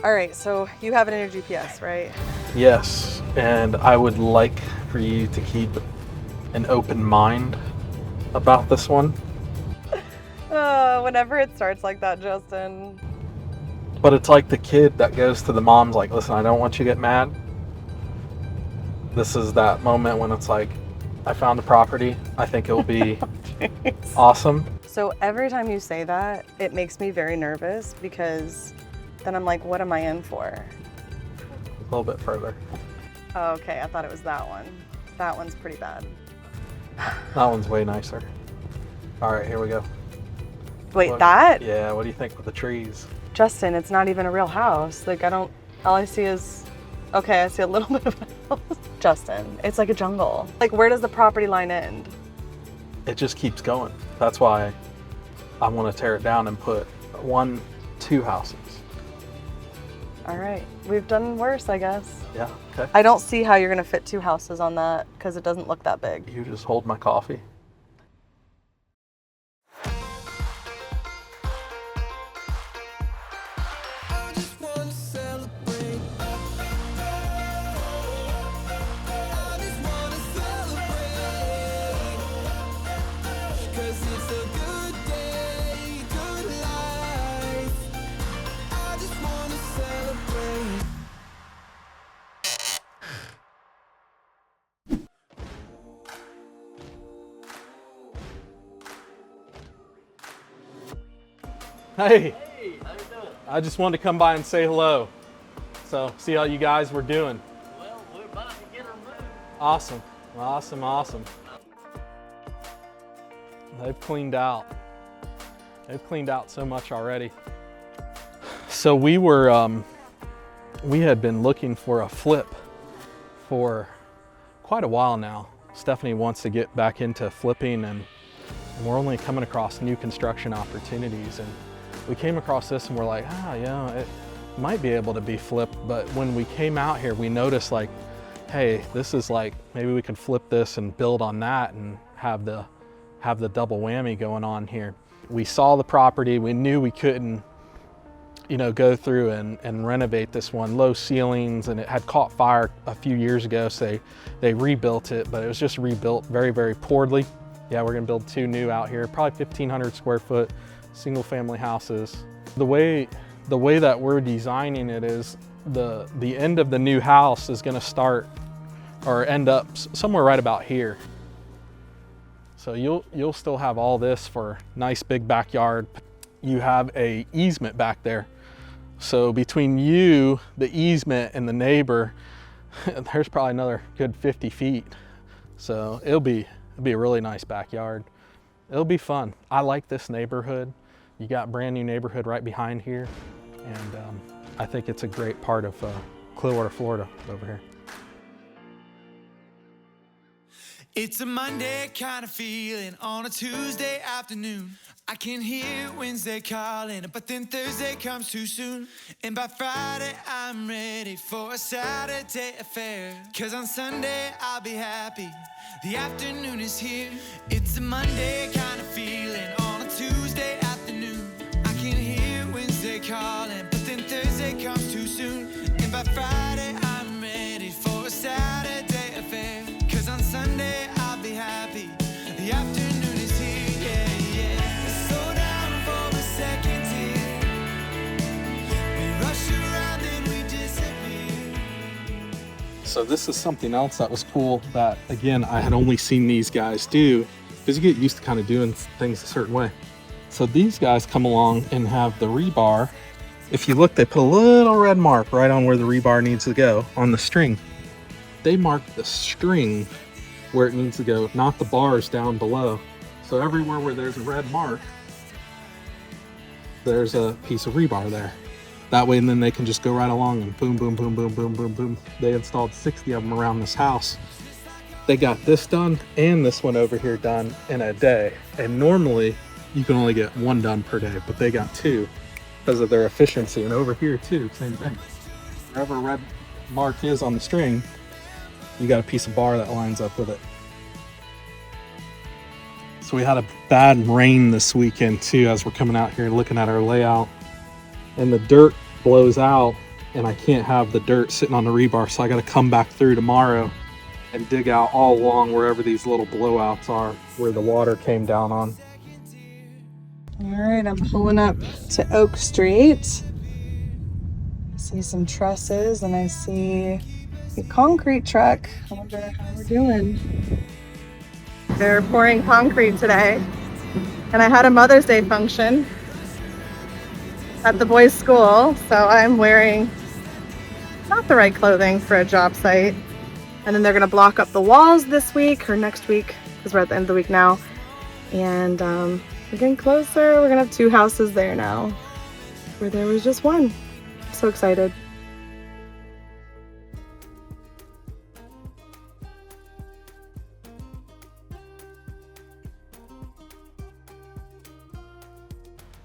All right, so you have it in your GPS, right? Yes, and I would like for you to keep an open mind about this one. Whenever it starts like that, Justin. But it's like the kid that goes to the mom's like, listen, I don't want you to get mad. This is that moment when it's like, I found a property. I think it will be awesome. So every time you say that, it makes me very nervous because then I'm like, what am I in for? A little bit further. Oh, okay, I thought it was that one. That one's pretty bad. That one's way nicer. All right, here we go. Wait, that? Yeah, what do you think with the trees? Justin, it's not even a real house. Like, all I see is, okay, I see a little bit of a house. Justin, it's like a jungle. Like, where does the property line end? It just keeps going. That's why I want to tear it down and put 2 houses. All right, we've done worse, I guess. Yeah, okay. I don't see how you're gonna fit 2 houses on that because it doesn't look that big. You just hold my coffee. Hey, How you doing? I just wanted to come by and say hello. So, see how you guys were doing. Well, we're about to get her moved. Awesome, awesome, awesome. They've cleaned out. They've cleaned out so much already. So we had been looking for a flip for quite a while now. Stephanie wants to get back into flipping and we're only coming across new construction opportunities. And we came across this and we're like, it might be able to be flipped. But when we came out here, we noticed like, hey, this is like, maybe we can flip this and build on that and have the double whammy going on here. We saw the property, we knew we couldn't, go through and renovate this one. Low ceilings, and it had caught fire a few years ago, so they rebuilt it, but it was just rebuilt very, very poorly. Yeah, we're gonna build 2 new out here, probably 1,500 square foot, single family houses. The way that we're designing it is the end of the new house is gonna start or end up somewhere right about here. So you'll still have all this for nice big backyard. You have a easement back there. So between you, the easement, and the neighbor, there's probably another good 50 feet. So it'll be a really nice backyard. It'll be fun. I like this neighborhood. You got brand new neighborhood right behind here. And I think it's a great part of Clearwater, Florida over here. It's a Monday kind of feeling on a Tuesday afternoon. I can hear Wednesday calling, but then Thursday comes too soon. And by Friday I'm ready for a Saturday affair. 'Cause on Sunday I'll be happy, the afternoon is here. It's a Monday kind of feeling on a Tuesday afternoon. I can hear Wednesday calling, but then Thursday comes too soon. And by Friday I'm ready for a Saturday affair. 'Cause on Sunday I'll be happy, the afternoon is here, yeah, yeah. Slow down for a second here. We rush around and we disappear. So this is something else that was cool that, again, I had only seen these guys do, because you get used to kind of doing things a certain way. So these guys come along and have the rebar. If you look, they put a little red mark right on where the rebar needs to go on the string. They mark the string where it needs to go, not the bars down below. So everywhere where there's a red mark, there's a piece of rebar there. That way, and then they can just go right along and boom, boom, boom, boom, boom, boom, boom. They installed 60 of them around this house. They got this done and this one over here done in a day. And normally you can only get 1 done per day, but they got 2 because of their efficiency. And over here too, same thing. Wherever a red mark is on the string, you got a piece of bar that lines up with it. So we had a bad rain this weekend too, as we're coming out here looking at our layout, and the dirt blows out and I can't have the dirt sitting on the rebar, so I got to come back through tomorrow and dig out all along wherever these little blowouts are where the water came down on. All right, I'm pulling up to Oak Street. See some trusses and I see a concrete truck. I wonder how we're doing. They're pouring concrete today. And I had a Mother's Day function at the boys' school, so I'm wearing not the right clothing for a job site. And then they're gonna block up the walls this week or next week, because we're at the end of the week now. And we're getting closer. We're gonna have 2 houses there now, where there was just one. So excited.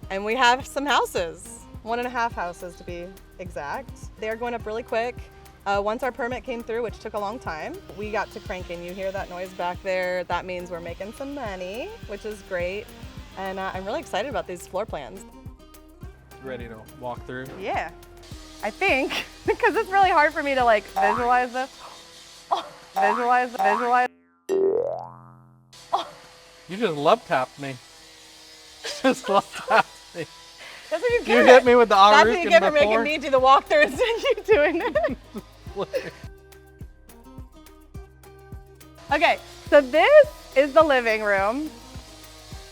And we have some houses, 1.5 houses to be exact. They're going up really quick. Once our permit came through, which took a long time, we got to cranking. You hear that noise back there? That means we're making some money, which is great. And I'm really excited about these floor plans. Ready to walk through? Yeah, I think, because it's really hard for me to like visualize this. Visualize. You just love tapped me. Just love tapped me. That's what you get. You hit me with the That's what you get for making me do the walkthrough instead of you doing it. Okay, so this is the living room.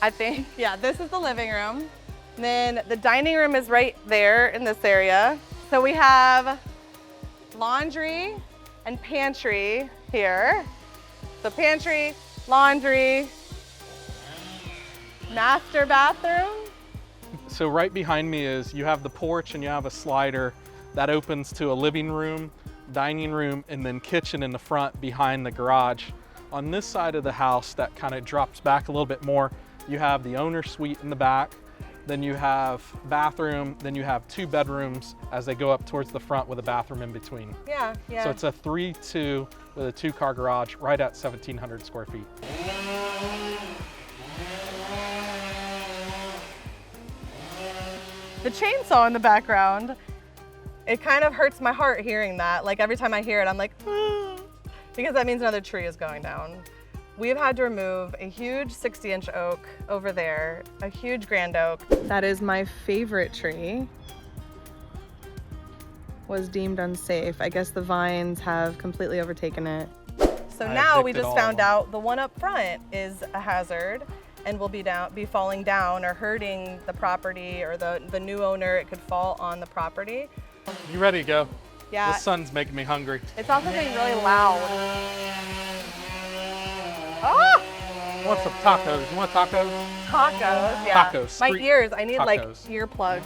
I think, yeah, this is the living room. And then the dining room is right there in this area. So we have laundry and pantry here. So pantry, laundry, master bathroom. So right behind me is, you have the porch and you have a slider that opens to a living room, dining room, and then kitchen in the front behind the garage. On this side of the house that kind of drops back a little bit more, you have the owner suite in the back, then you have bathroom, then you have 2 bedrooms as they go up towards the front with a bathroom in between. Yeah. So it's a 3-2 with a 2-car garage right at 1,700 square feet. The chainsaw in the background, it kind of hurts my heart hearing that. Like every time I hear it, I'm like, ah, because that means another tree is going down. We've had to remove a huge 60-inch oak over there, a huge grand oak. That is my favorite tree. Was deemed unsafe. I guess the vines have completely overtaken it. So now we just found out the one up front is a hazard and will be falling down or hurting the property or the new owner. It could fall on the property. You ready to go? Yeah. The sun's making me hungry. It's also getting really loud. Ah! You want some tacos? You want tacos? Tacos, yeah. Tacos. My ears, I need like tacos. earplugs.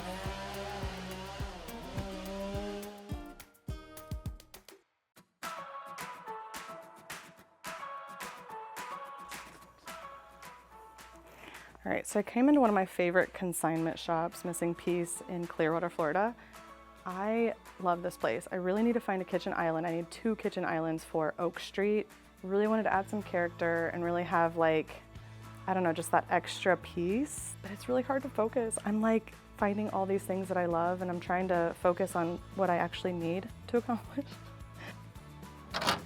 All right, so I came into one of my favorite consignment shops, Missing Piece in Clearwater, Florida. I love this place. I really need to find a kitchen island. I need 2 kitchen islands for Oak Street. Really wanted to add some character and really have like, I don't know, just that extra piece, but it's really hard to focus. I'm like finding all these things that I love and I'm trying to focus on what I actually need to accomplish. Oh,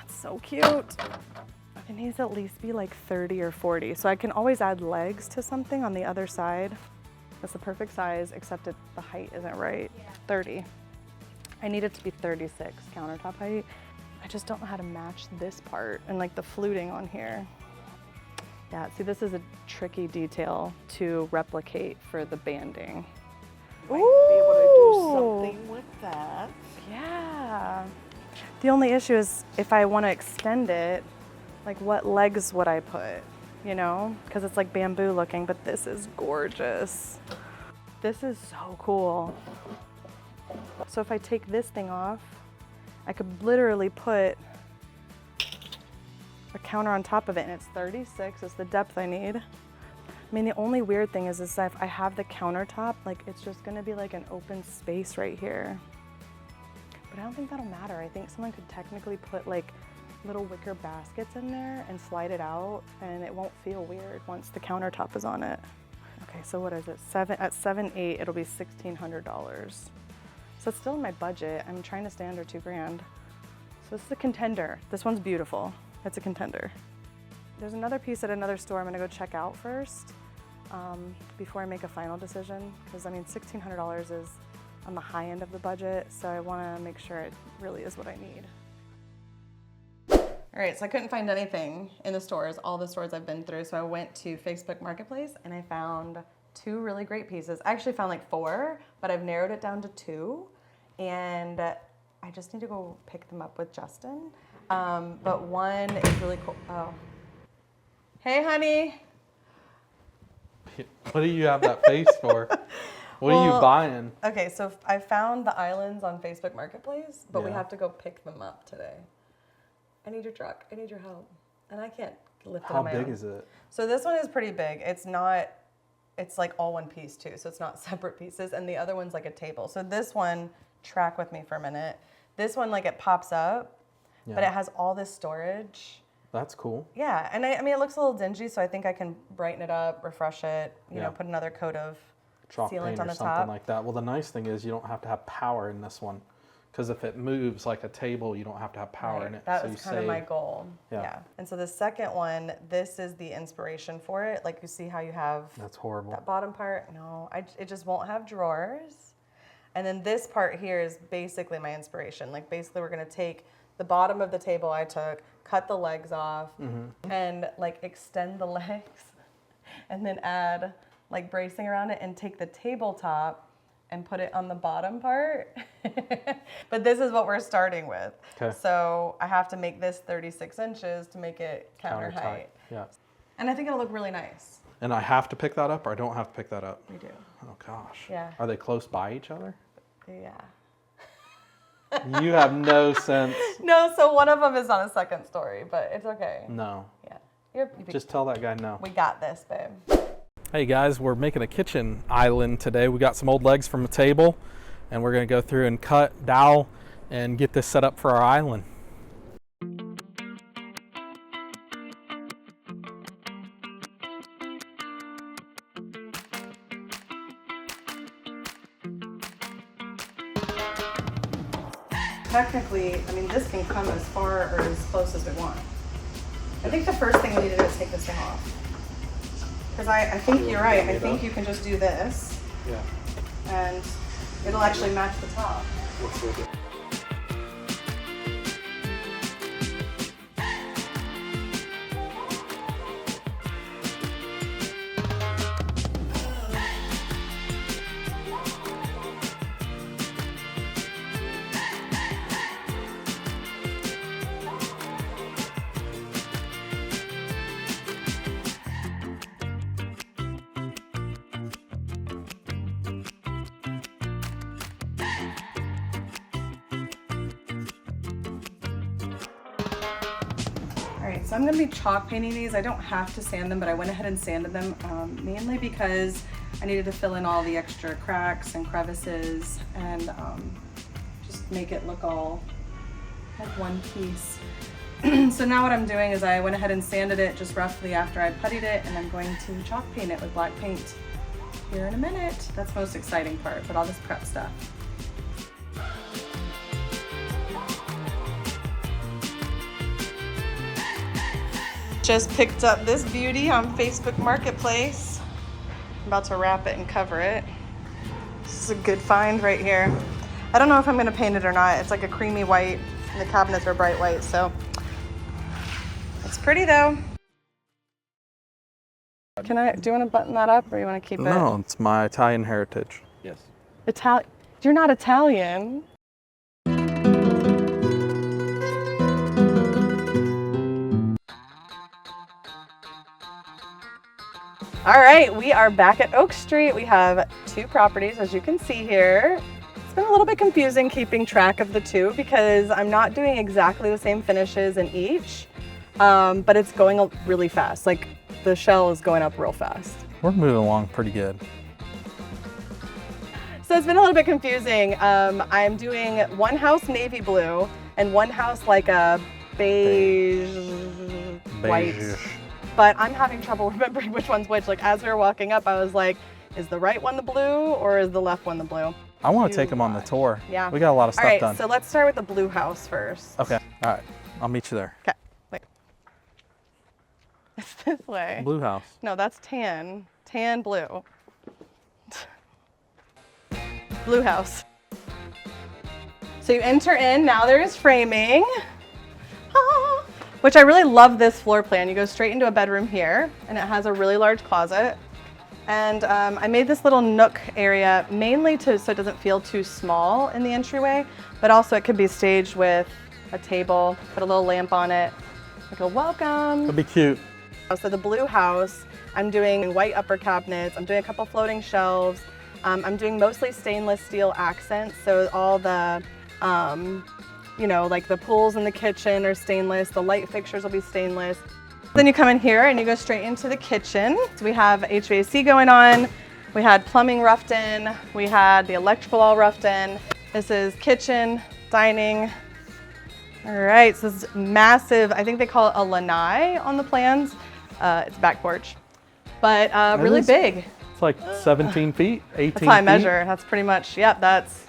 it's so cute. It needs to at least be like 30 or 40. So I can always add legs to something on the other side. That's the perfect size, except the height isn't right. 30. I need it to be 36 countertop height. I just don't know how to match this part and like the fluting on here. Yeah, see, this is a tricky detail to replicate for the banding. Might be able to do something with that. Yeah. The only issue is if I want to extend it, like what legs would I put, you know? Because it's like bamboo looking, but this is gorgeous. This is so cool. So if I take this thing off, I could literally put a counter on top of it and it's 36, it's the depth I need. I mean, the only weird thing is that if I have the countertop, like it's just gonna be like an open space right here. But I don't think that'll matter. I think someone could technically put like little wicker baskets in there and slide it out and it won't feel weird once the countertop is on it. Okay, so what is it? At 7.8, it'll be $1,600. So it's still in my budget. I'm trying to stay under $2,000. So this is a contender. This one's beautiful. It's a contender. There's another piece at another store I'm gonna go check out first before I make a final decision. Because I mean, $1,600 is on the high end of the budget. So I wanna make sure it really is what I need. All right, so I couldn't find anything in the stores, all the stores I've been through. So I went to Facebook Marketplace and I found 2 really great pieces. I actually found like 4, but I've narrowed it down to 2. And I just need to go pick them up with Justin. But one is really cool. Oh. Hey, honey. What do you have that face for? What are you buying? Okay, so I found the islands on Facebook Marketplace, but we Yeah. have to go pick them up today. I need your truck. I need your help. And I can't lift it How on my own. big is it? So this one is pretty big. It's like all one piece too. So it's not separate pieces. And the other one's like a table. So this one, track with me for a minute. This one, like it pops up, but it has all this storage. That's cool. Yeah, and I mean, it looks a little dingy, so I think I can brighten it up, refresh it, you Yeah. know, put another coat of Chalk sealant paint on or the something top. like that. Well, the nice thing is you don't have to have power in this one. Because if it moves like a table, you don't have to have power in it. That so was you kind of my save. goal. Yeah. Yeah. And so the second one, this is the inspiration for it. Like you see how you have That's horrible. that bottom part? No, it just won't have drawers. And then this part here is basically my inspiration. Like basically we're gonna take the bottom of the table I took, cut the legs off, and like extend the legs, and then add like bracing around it and take the tabletop and put it on the bottom part. But this is what we're starting with. Okay. So I have to make this 36 inches to make it counter Counter height. Yeah. And I think it'll look really nice. And I have to pick that up or I don't have to pick that up? We do. Oh gosh. Yeah. Are they close by each other? Yeah. You have no sense. No, so one of them is on a second story, but it's okay. No. Yeah. Just tell that guy no. We got this, babe. Hey guys, we're making a kitchen island today. We got some old legs from a table and we're gonna go through and cut, dowel, and get this set up for our island. Technically, I mean, this can come as far or as close as we want. I think the first thing we need to do is take this thing off. Because I think you're right. I think you can just do this Yeah. and it'll actually match the top. Let's do it. All right, so I'm gonna be chalk painting these. I don't have to sand them, but I went ahead and sanded them mainly because I needed to fill in all the extra cracks and crevices and just make it look all like one piece. So now what I'm doing is I went ahead and sanded it just roughly after I puttied it, and I'm going to chalk paint it with black paint here in a minute. That's the most exciting part, but all this prep stuff. Just picked up this beauty on Facebook Marketplace. I'm about to wrap it and cover it. This is a good find right here. I don't know if I'm gonna paint it or not. It's like a creamy white and the cabinets are bright white, so it's pretty though. Do you want to button that up or you want to keep it? No, it's my Italian heritage. Yes. You're not Italian. All right, we are back at Oak Street. We have 2 properties, as you can see here. It's been a little bit confusing keeping track of the 2 because I'm not doing exactly the same finishes in each, but it's going really fast. Like the shell is going up real fast. We're moving along pretty good. So it's been a little bit confusing. I'm doing one house navy blue and one house like a beige white. Beige-ish. But I'm having trouble remembering which one's which. Like as we were walking up, I was like, is the right one the blue or is the left one the blue? I want to take them on the tour. Yeah. We got a lot of stuff All right, done. so let's start with the blue house first. Okay. All right. I'll meet you there. Okay. Wait. It's this way. Blue house. No, that's tan. Tan blue. Blue house. So you enter in, now there's framing. Ah, which I really love this floor plan. You go straight into a bedroom here, and it has a really large closet. And I made this little nook area mainly so it doesn't feel too small in the entryway, but also it could be staged with a table, put a little lamp on it, like a welcome. That'd be cute. So the blue house, I'm doing white upper cabinets, I'm doing a couple floating shelves, I'm doing mostly stainless steel accents, so all the, you know, like the pools in the kitchen are stainless, the light fixtures will be stainless. Then you come in here and you go straight into the kitchen. So we have HVAC going on, we had plumbing roughed in, we had the electrical all roughed in. This is kitchen, dining. All right, so this is massive, I think they call it a lanai on the plans. It's back porch, but really big. It's like 17 feet, 18 That's how I feet. measure. That's pretty much, yep, that's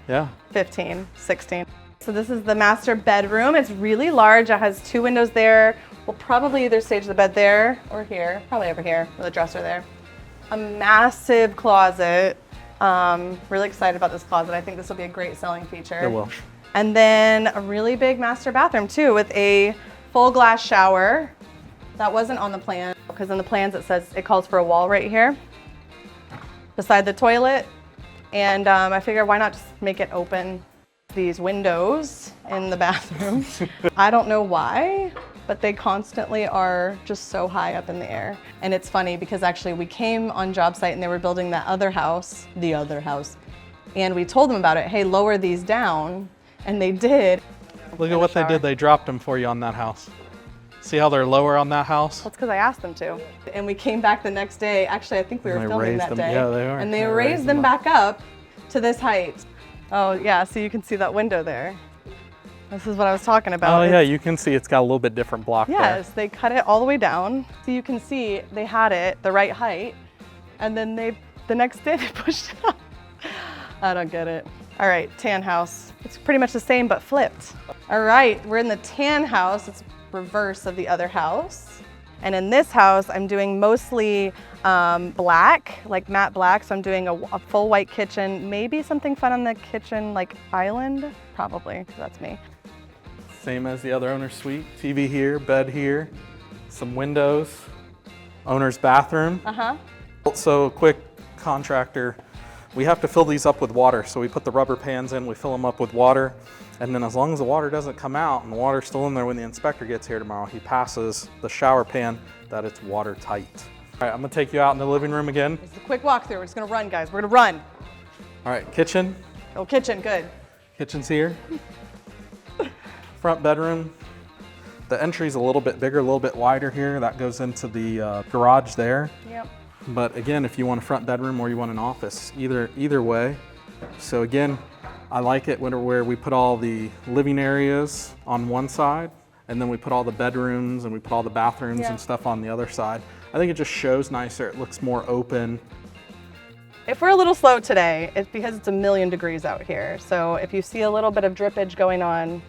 Yeah. 15, 16. So this is the master bedroom. It's really large. It has 2 windows there. We'll probably either stage the bed there or here, probably over here with a dresser there. A massive closet. Really excited about this closet. I think this will be a great selling feature. It will. And then a really big master bathroom too with a full glass shower. That wasn't on the plan because in the plans it says it calls for a wall right here beside the toilet. And I figured why not just make it open these windows in the bathroom. I don't know why, but they constantly are just so high up in the air. And it's funny because actually we came on job site and they were building that other house, and we told them about it. Hey, lower these down. And they did. Look at what they did. They dropped them for you on that house. See how they're lower on that house? That's because I asked them to. And we came back the next day. Actually, I think we were And they filming raised that them. day. Yeah, they are. And they They raised raised them them back up to this height. Oh yeah, so you can see that window there. This is what I was talking about. Oh yeah, you can see it's got a little bit different block Yes, they cut it all the way down. So you can see they had it the right height. And then the next day they pushed it up. I don't get it. All right, tan house. It's pretty much the same, but flipped. All right, we're in the tan house. It's reverse of the other house. And in this house, I'm doing mostly black, like matte black. So I'm doing a full white kitchen, maybe something fun on the kitchen, like island, probably, 'cause that's me. there. Same as the other owner's suite. TV here, bed here, some windows, owner's bathroom. Uh-huh. Also, quick contractor, we have to fill these up with water. So we put the rubber pans in, we fill them up with water. And then as long as the water doesn't come out and the water's still in there when the inspector gets here tomorrow, he passes the shower pan that it's watertight. All right, I'm gonna take you out in the living room again. This is a quick walkthrough. We're just gonna run, guys. We're gonna run. All right, kitchen. Oh, kitchen, good. Kitchen's here. Front bedroom. The entry's a little bit bigger, a little bit wider here. That goes into the garage there. Yep. But again, if you want a front bedroom or you want an office, either way. So again, I like it where we put all the living areas on one side, and then we put all the bedrooms and we put all the bathrooms Yeah. and stuff on the other side. I think it just shows nicer. It looks more open. If we're a little slow today, it's because it's 1,000,000 degrees out here. So if you see a little bit of drippage going on,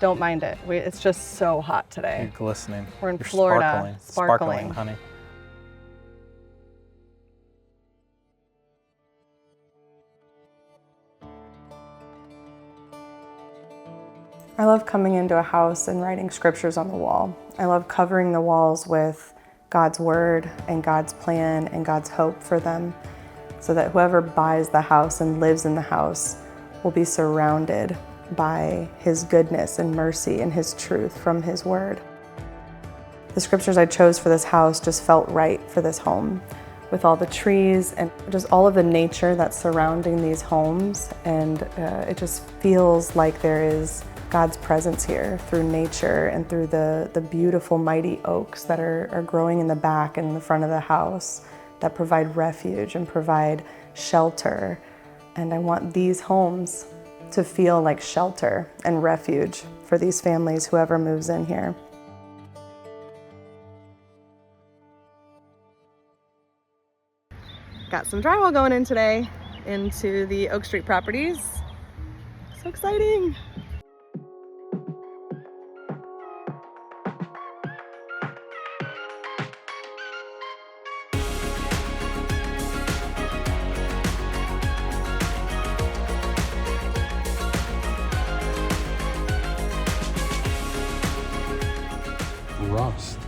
don't mind it. It's just so hot today. You're glistening. We're in You're Florida. Sparkling, honey. I love coming into a house and writing scriptures on the wall. I love covering the walls with God's word and God's plan and God's hope for them, so that whoever buys the house and lives in the house will be surrounded by His goodness and mercy and His truth from His word. The scriptures I chose for this house just felt right for this home, with all the trees and just all of the nature that's surrounding these homes. And it just feels like there is God's presence here through nature and through the beautiful mighty oaks that are growing in the back and in the front of the house that provide refuge and provide shelter. And I want these homes to feel like shelter and refuge for these families, whoever moves in here. Got some drywall going in today. into the Oak Street properties. So exciting. Rust.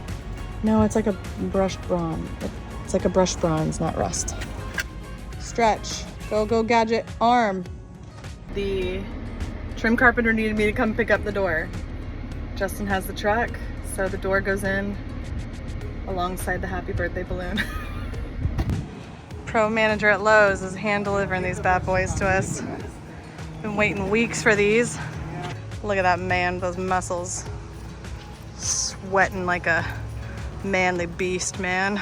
No, it's like a brushed bronze. It's like a brushed bronze, not rust. Stretch. Go gadget arm. The trim carpenter needed me to come pick up the door. Justin has the truck, so the door goes in alongside the happy birthday balloon. Pro manager at Lowe's is hand delivering these bad boys to us. Been waiting weeks for these. Look at that man, those muscles. Sweating like a manly beast, man.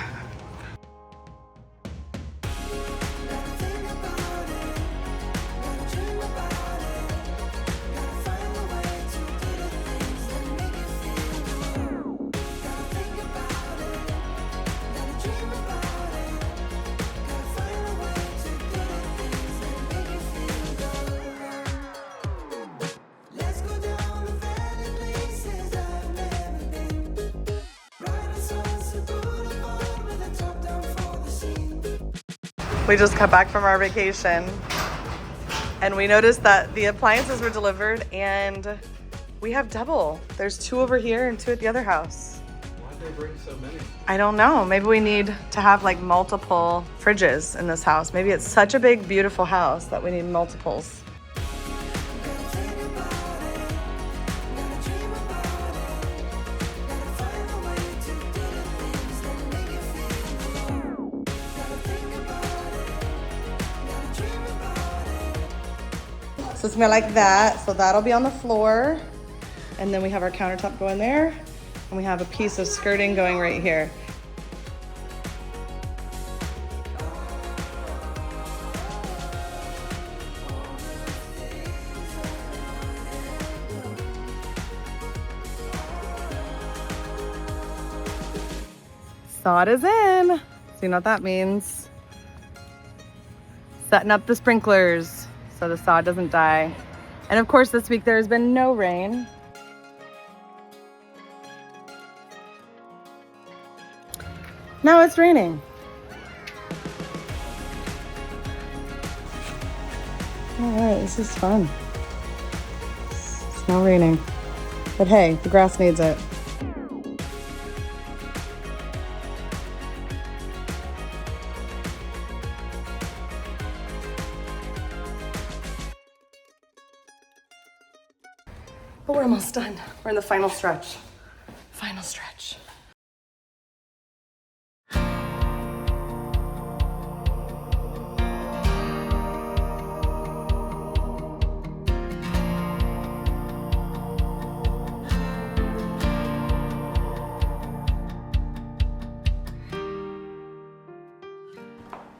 We just got back from our vacation and we noticed that the appliances were delivered and we have double. There's 2 over here and 2 at the other house. Why'd they bring so many? I don't know. Maybe we need to have like multiple fridges in this house. Maybe it's such a big, beautiful house that we need multiples. So it's gonna be like that. So that'll be on the floor. And then we have our countertop going there. And we have a piece of skirting going right here. Sod is in. So you know what that means. Setting up the sprinklers so the sod doesn't die. And of course this week there has been no rain. Now it's raining. All right, this is fun. It's not raining. But hey, the grass needs it. But we're almost done. We're in the final stretch. Final stretch.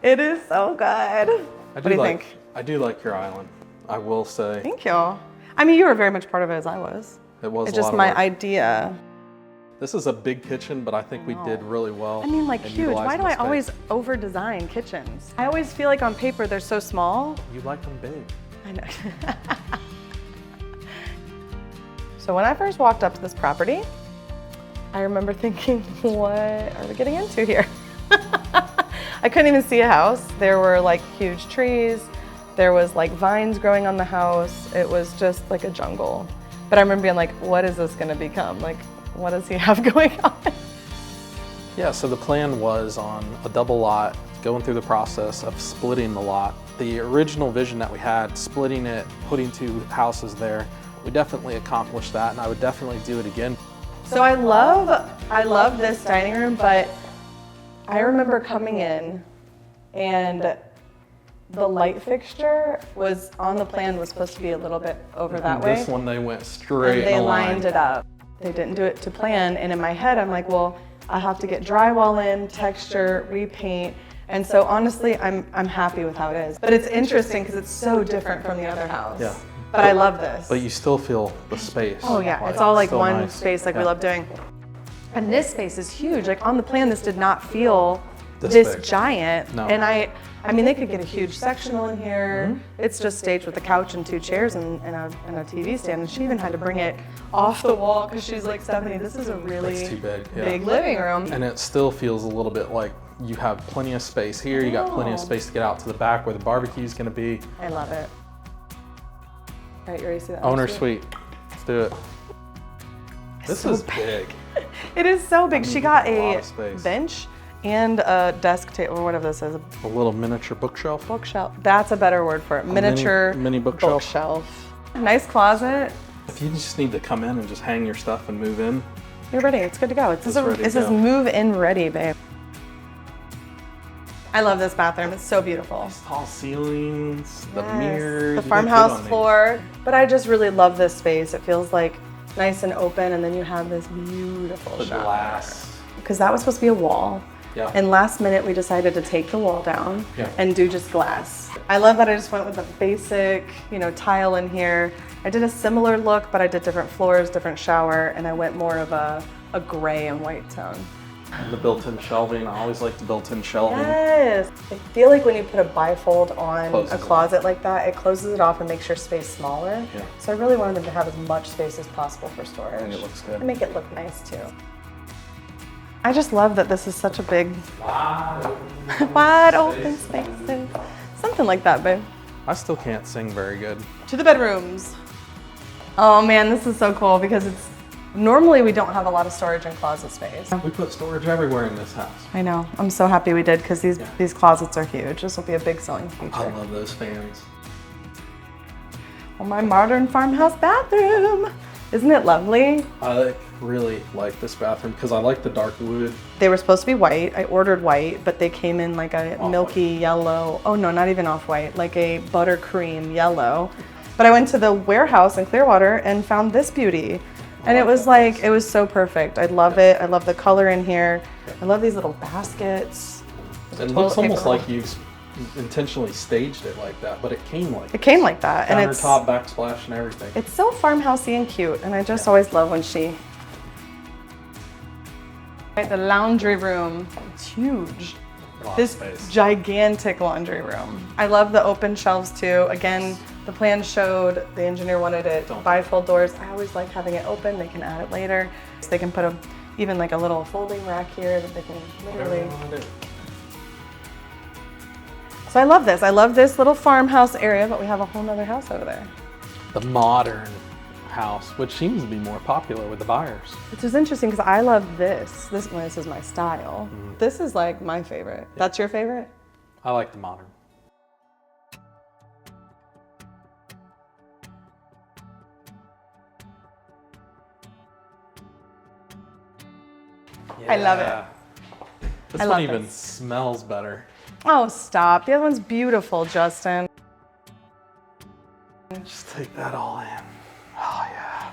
It is so good. What do you think? I do like your island. I will say. Thank you. I mean, you were very much part of it as I was. It was It's a just lot of my work. idea. This is a big kitchen, but I think we did really well. I mean, like in huge. Why utilizing do the I space. always over-design kitchens? I always feel like on paper they're so small. You like them big. I know. So when I first walked up to this property, I remember thinking, what are we getting into here? I couldn't even see a house. There were like huge trees. There was like vines growing on the house. It was just like a jungle. But I remember being like, what is this gonna become? Like, what does he have going on? Yeah, so the plan was on a double lot, going through the process of splitting the lot. The original vision that we had, splitting it, putting 2 houses there, we definitely accomplished that, and I would definitely do it again. So I love this dining room, but I remember coming in and the light fixture was on the plan was supposed to be a little bit over that way. This one they went straight And they in a line. lined it up. They didn't do it to plan, and in my head I'm like, well, I have to get drywall in, texture, repaint. And so honestly, I'm happy with how it is. But it's interesting because it's so different from the other house. Yeah. But I love this. But you still feel the space. Oh yeah, it's all like still one nice. space like we Yeah. love doing. And this space is huge. Like on the plan, this did not feel this big. giant. No. And I mean, they could get a huge sectional in here. It's just staged with a couch and 2 chairs and a TV stand. And she even had to bring it off the wall because she's like, Stephanie, this is a really It's too big. Yeah. big living room. And it still feels a little bit like you have plenty of space here. You got plenty of space to get out to the back where the barbecue is going to be. I love it. All right, you ready to see that? Owner suite. Let's do it. This so is big. big. It is so big. I mean, She got a lot a of space. bench and a desk table, or whatever this is, A little miniature bookshelf. bookshelf. That's a better word for it. Miniature mini bookshelf. bookshelf. Nice closet. If you just need to come in and just hang your stuff and move in, You're ready. It's good to go. This It's ready to is go. move in ready, babe. I love this bathroom. It's so beautiful. tall ceilings, the Yes, mirrors. the you did good farmhouse on these. floor. But I just really love this space. It feels like nice and open, and then you have this beautiful The shower. glass. Because that was supposed to be a wall. Yeah. And last minute, we decided to take the wall down Yeah. and do just glass. I love that I just went with a basic, tile in here. I did a similar look, but I did different floors, different shower, and I went more of a gray and white tone. And the built-in shelving. I always like the built-in shelving. Yes. I feel like when you put a bifold on Closes a it closet like that, it closes it off and makes your space smaller. Yeah. So I really wanted them to have as much space as possible for storage. I think it looks good. And make it look nice too. I just love that this is such a big, wide open spaces. Something like that, babe. I still can't sing very good. To the bedrooms. Oh man, this is so cool because normally we don't have a lot of storage and closet space. We put storage everywhere in this house. I know. I'm so happy we did because these closets are huge. This will be a big selling feature. I love those fans. Oh, my modern farmhouse bathroom. Isn't it lovely? I really like this bathroom because I like the dark wood. They were supposed to be white. I ordered white, but they came in like a Off-white. milky yellow. Oh no, not even off-white, like a buttercream yellow. But I went to the warehouse in Clearwater and found this beauty. And it was like, it was so perfect. I love it. I love the color in here. I love these little baskets. It looks Toilet almost paper. like you intentionally staged it like that, but it came like It came like that. And it's countertop, backsplash, and everything. It's so farmhousey and cute, and I just always love when she. Right, the laundry room. It's huge. A lot of This space. gigantic laundry room. I love the open shelves too. Again, the plan showed the engineer wanted it bifold doors. I always like having it open. They can add it later. So they can put even like a little folding rack here that they can Whatever literally. you wanna do. So I love this. I love this little farmhouse area, but we have a whole nother house over there. The modern house, which seems to be more popular with the buyers. Which is interesting because I love this. This is my style. This is like my favorite. That's your favorite? I like the modern. I love it. This I one love even this. smells better. Oh, stop. The other one's beautiful, Justin. Just take that all in. Oh yeah.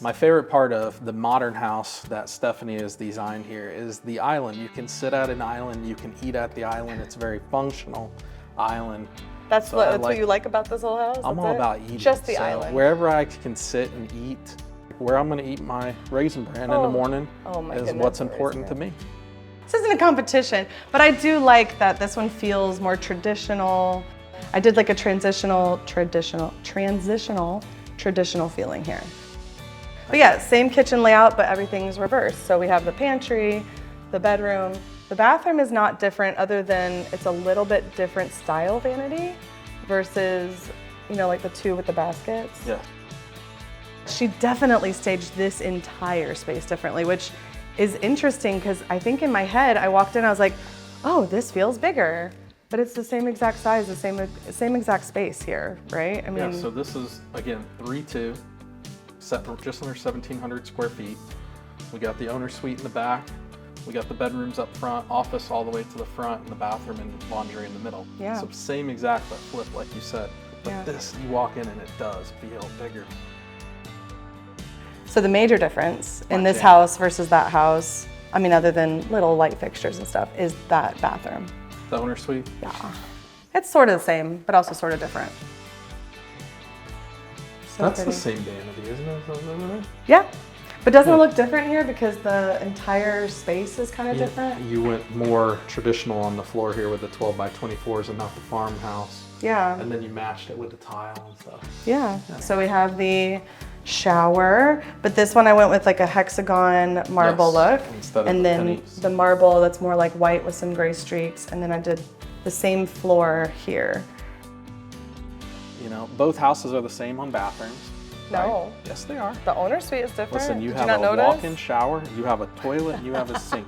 My favorite part of the modern house that Stephanie has designed here is the island. You can sit at an island, you can eat at the island. It's a very functional island. That's So I what you like about this whole house? I'm That's all it? about eating. Just the So island. Wherever I can sit and eat, where I'm gonna eat my Raisin Bran in the Oh. morning Oh my is goodness, what's the Raisin important to Bran. me. This isn't a competition, but I do like that this one feels more traditional. I did like a transitional feeling here. But yeah, same kitchen layout, but everything's reversed. So we have the pantry, the bedroom. The bathroom is not different other than it's a little bit different style vanity versus, like the two with the baskets. Yeah. She definitely staged this entire space differently, which is interesting because I think in my head, I walked in, I was like, oh, this feels bigger. But it's the same exact size, the same exact space here, right? I mean, Yeah, so this is, again, 3-2, just under 1,700 square feet. We got the owner suite in the back. We got the bedrooms up front, office all the way to the front, and the bathroom and laundry in the middle. Yeah. So same exact, but flip like you said. But Yeah. this, you walk in and it does feel bigger. so the major difference in this Watch it. house versus that house, I mean, other than little light fixtures and stuff, is that bathroom. The owner suite. Yeah. It's sort of the same, but also sort of different. So That's pretty. the same vanity, isn't it? Yeah. But doesn't it look different here because the entire space is kind of different? You went more traditional on the floor here with the 12 by 24s and not the farmhouse. Yeah. And then you matched it with the tile and stuff. Yeah. So we have the shower, but this one I went with like a hexagon marble look. Instead of and the then pennies. the marble that's more like white with some gray streaks. And then I did the same floor here. You know, both houses are the same on bathrooms. No. Right? Yes, they are. The owner suite is different. Listen, you Did have not a notice? walk-in shower, you have a toilet, and you have a sink.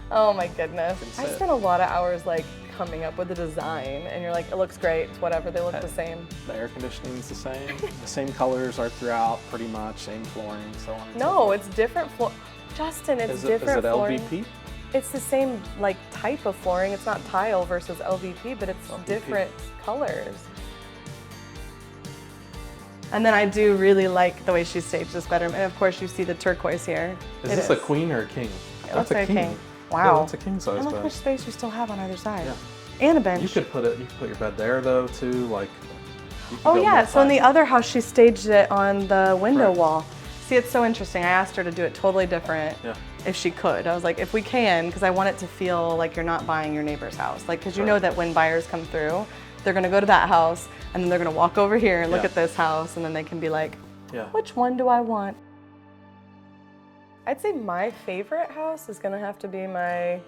Oh my goodness. I it. spent a lot of hours like coming up with the design and you're like, it looks great, it's whatever, they look the same. The air conditioning is the same. The same colors are throughout, pretty much, same flooring, so on. And so No, forth. it's different floor. Justin, it's Is it different flooring. LVP? It's the same like type of flooring. It's not tile versus LVP, but it's different colors. And then I do really like the way she staged this bedroom. And of course you see the turquoise here. Is this a queen or a king? It looks like a king. Yeah, Wow. that's a king size And look how bed. much space you still have on either side. Yeah. And a bench. You could put your bed there though too, like. You could Oh go yeah, so in the multi. other house she staged it on the window Correct. wall. See, it's so interesting. I asked her to do it totally different Yeah. if she could. I was like, if we can, because I want it to feel like you're not buying your neighbor's house. Like, because you know that when buyers come through, they're gonna go to that house and then they're gonna walk over here and look Yeah. at this house and then they can be like, Yeah. which one do I want? I'd say my favorite house is gonna have to be my,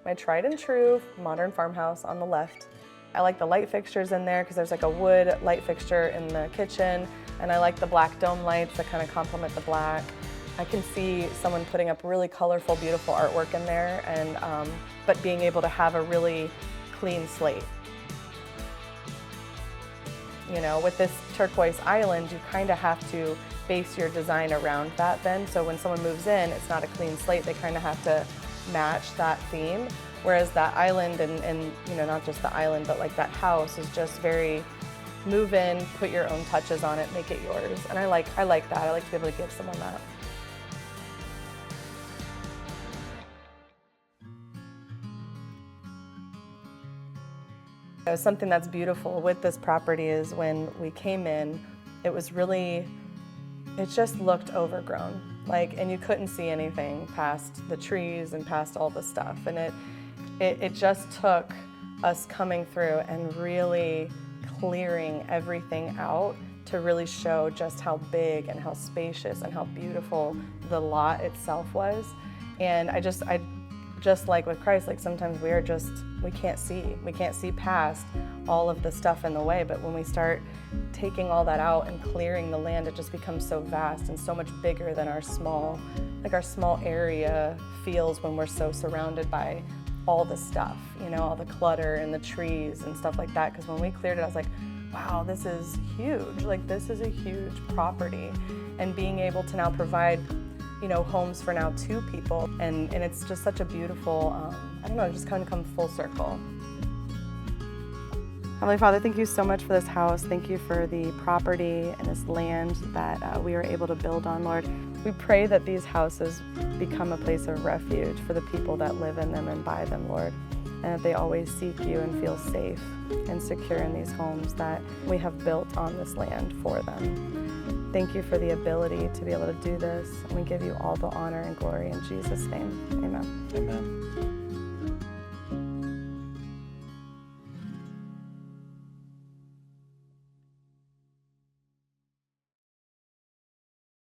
my tried and true modern farmhouse on the left. I like the light fixtures in there because there's like a wood light fixture in the kitchen, and I like the black dome lights that kind of complement the black. I can see someone putting up really colorful, beautiful artwork in there, and but being able to have a really clean slate. You know, with this turquoise island, you kind of have to base your design around that then. So when someone moves in, it's not a clean slate. They kind of have to match that theme. Whereas that island and not just the island, but like that house is just very move in, put your own touches on it, make it yours. And I like that. I like to be able to give someone that. Something that's beautiful with this property is when we came in, it just looked overgrown. And you couldn't see anything past the trees and past all the stuff. And it just took us coming through and really clearing everything out to really show just how big and how spacious and how beautiful the lot itself was. And I just like with Christ, sometimes we can't see past all of the stuff in the way, but when we start taking all that out and clearing the land, it just becomes so vast and so much bigger than our small area feels when we're so surrounded by all the stuff, all the clutter and the trees and stuff like that. Because when we cleared it, I was like, wow, this is huge. This is a huge property. And being able to now provide homes for now 2 people. And it's just such a beautiful, just kind of come full circle. Heavenly Father, thank you so much for this house. Thank you for the property and this land that we were able to build on, Lord. We pray that these houses become a place of refuge for the people that live in them and buy them, Lord. And that they always seek you and feel safe and secure in these homes that we have built on this land for them. Thank you for the ability to be able to do this. And we give you all the honor and glory in Jesus' name. Amen. Amen.